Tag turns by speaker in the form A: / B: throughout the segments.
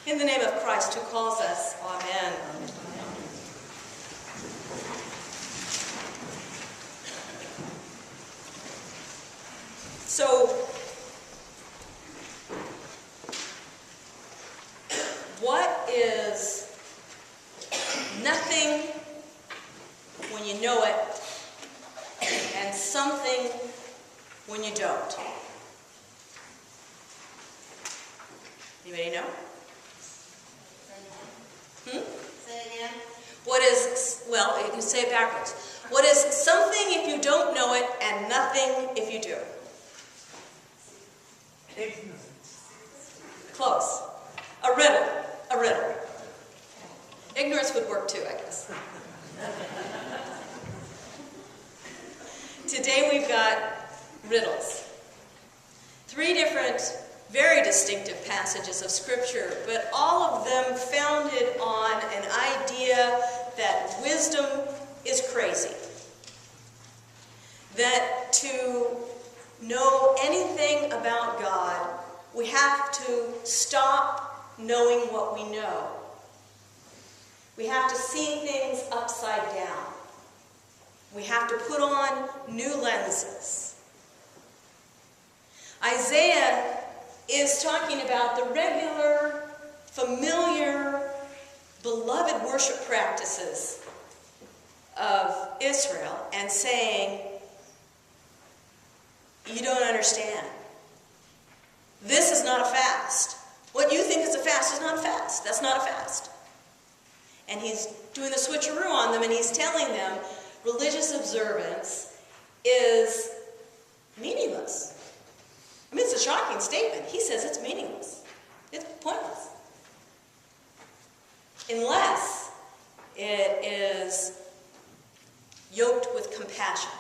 A: In the name of Christ who calls us, amen. So, what is nothing when you know it and something when you don't? Anybody know? Say it again. What is, well, you can say it backwards. What is something if you don't know it and nothing if you do?
B: Ignorance.
A: Close. A riddle. A riddle. Ignorance would work too, I guess. Today we've got riddles. 3 different, very distinctive passages of Scripture, but all of them founded on an idea that wisdom is crazy. That to know anything about God, we have to stop knowing what we know. We have to see things upside down. We have to put on new lenses. Isaiah is talking about the regular, familiar, beloved worship practices of Israel and saying, you don't understand. This is not a fast. What you think is a fast is not a fast. That's not a fast. And he's doing the switcheroo on them, and he's telling them religious observance is meaningless. I mean, it's a shocking statement. He says it's meaningless. It's pointless. Unless it is yoked with compassion,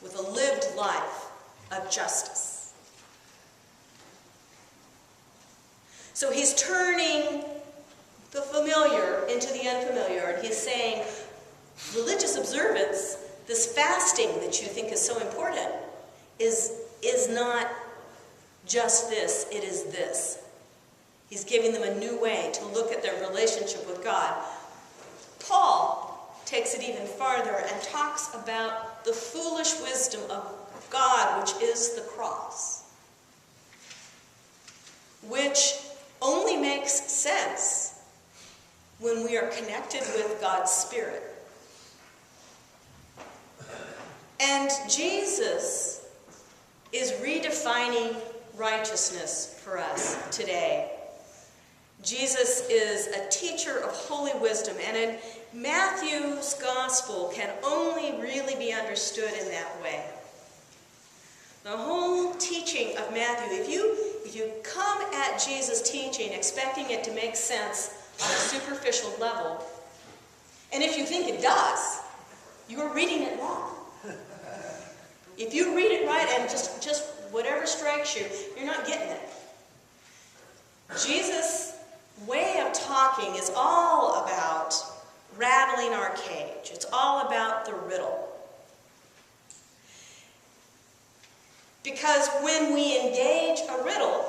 A: with a lived life of justice. So he's turning the familiar into the unfamiliar, and he's saying, religious observance, this fasting that you think is so important, is not just this, it is this. He's giving them a new way to look at their relationship with God. Paul takes it even farther and talks about the foolish wisdom of God, which is the cross, which only makes sense when we are connected with God's Spirit. And Jesus is redefining righteousness for us today. Jesus is a teacher of holy wisdom, and in Matthew's gospel can only really be understood in that way. The whole teaching of Matthew, if you come at Jesus' teaching expecting it to make sense on a superficial level, and if you think it does, you're reading it wrong. If you read it right and just whatever strikes you, you're not getting it. Jesus' way of talking is all about rattling our cage. It's all about the riddle. Because when we engage a riddle,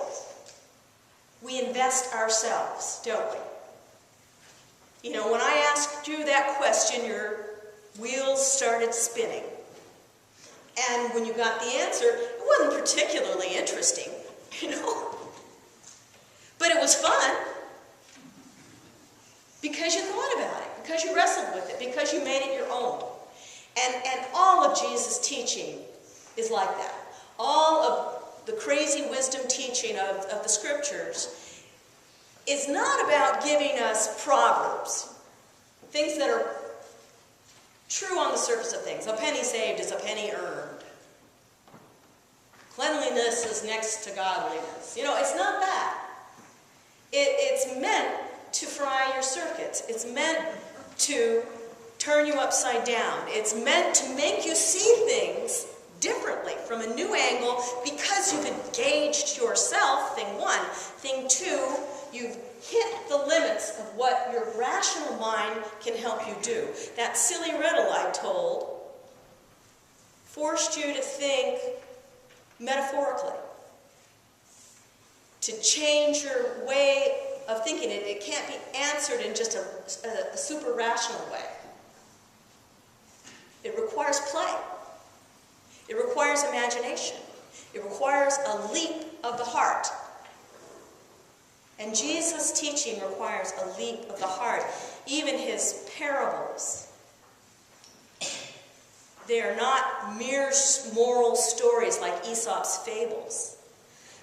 A: we invest ourselves, don't we? You know, when I asked you that question, your wheels started spinning. And when you got the answer, it wasn't particularly interesting, you know. But it was fun because you thought about it, because you wrestled with it, because you made it your own. And all of Jesus' teaching is like that. All of the crazy wisdom teaching of the Scriptures is not about giving us proverbs, things that are true on the surface of things. A penny saved is a penny earned. Cleanliness is next to godliness. You know, it's not that. It's meant to fry your circuits. It's meant to turn you upside down. It's meant to make you see things differently from a new angle because you've engaged yourself, thing one. Thing two, you've hit the limits of what your rational mind can help you do. That silly riddle I told forced you to think metaphorically, to change your way of thinking. It can't be answered in just a super rational way. It requires play. It requires imagination. It requires a leap of the heart. And Jesus' teaching requires a leap of the heart. Even his parables, they are not mere moral stories like Aesop's fables.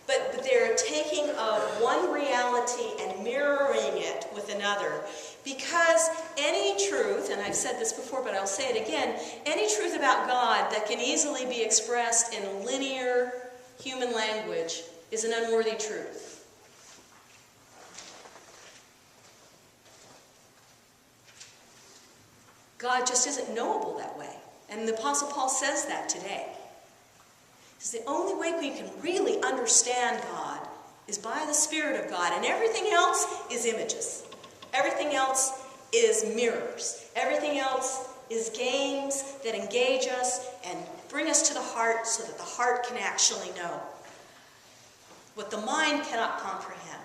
A: But they're taking of one reality and mirroring it with another. Because any truth, and I've said this before, but I'll say it again, any truth about God that can easily be expressed in linear human language is an unworthy truth. God just isn't knowable that way. And the Apostle Paul says that today. He says the only way we can really understand God is by the Spirit of God. And everything else is images. Everything else is mirrors. Everything else is games that engage us and bring us to the heart so that the heart can actually know what the mind cannot comprehend.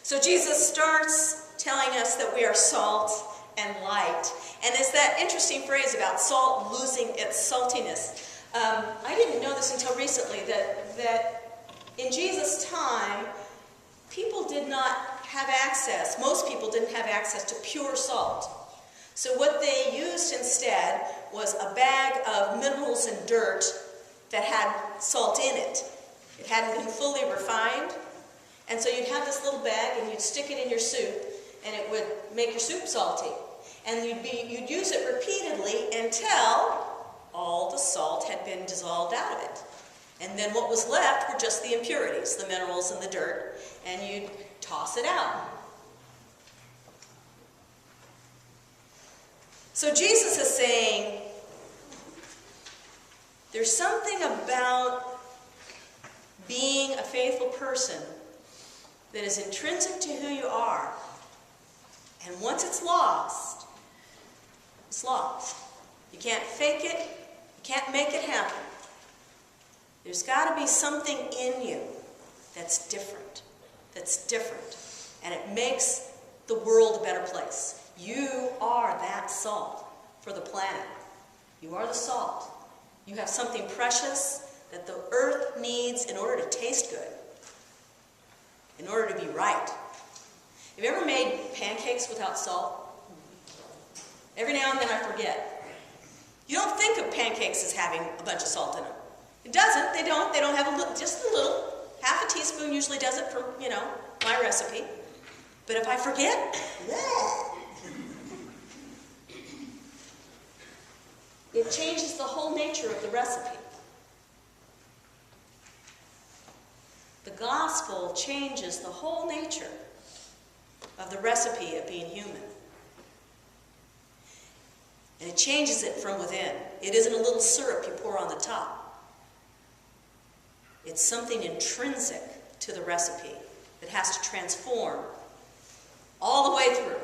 A: So Jesus starts telling us that we are salt and light. And it's that interesting phrase about salt losing its saltiness. I didn't know this until recently, that in Jesus' time, people did not have access, most people didn't have access to pure salt. So what they used instead was a bag of minerals and dirt that had salt in it. It hadn't been fully refined. And so you'd have this little bag and you'd stick it in your soup, and it would make your soup salty. And you'd use it repeatedly until all the salt had been dissolved out of it. And then what was left were just the impurities, the minerals and the dirt, and you'd toss it out. So Jesus is saying, there's something about being a faithful person that is intrinsic to who you are. And once it's lost, it's lost. You can't fake it. You can't make it happen. There's got to be something in you that's different. That's different. And it makes the world a better place. You are that salt for the planet. You are the salt. You have something precious that the earth needs in order to taste good, in order to be right. Have you ever made pancakes without salt? Every now and then I forget. You don't think of pancakes as having a bunch of salt in them. It doesn't. They don't. They don't have just a little. Half a teaspoon usually does it for, my recipe. But if I forget, it changes the whole nature of the recipe. The gospel changes the whole nature of the recipe of being human. And it changes it from within. It isn't a little syrup you pour on the top. It's something intrinsic to the recipe that has to transform all the way through.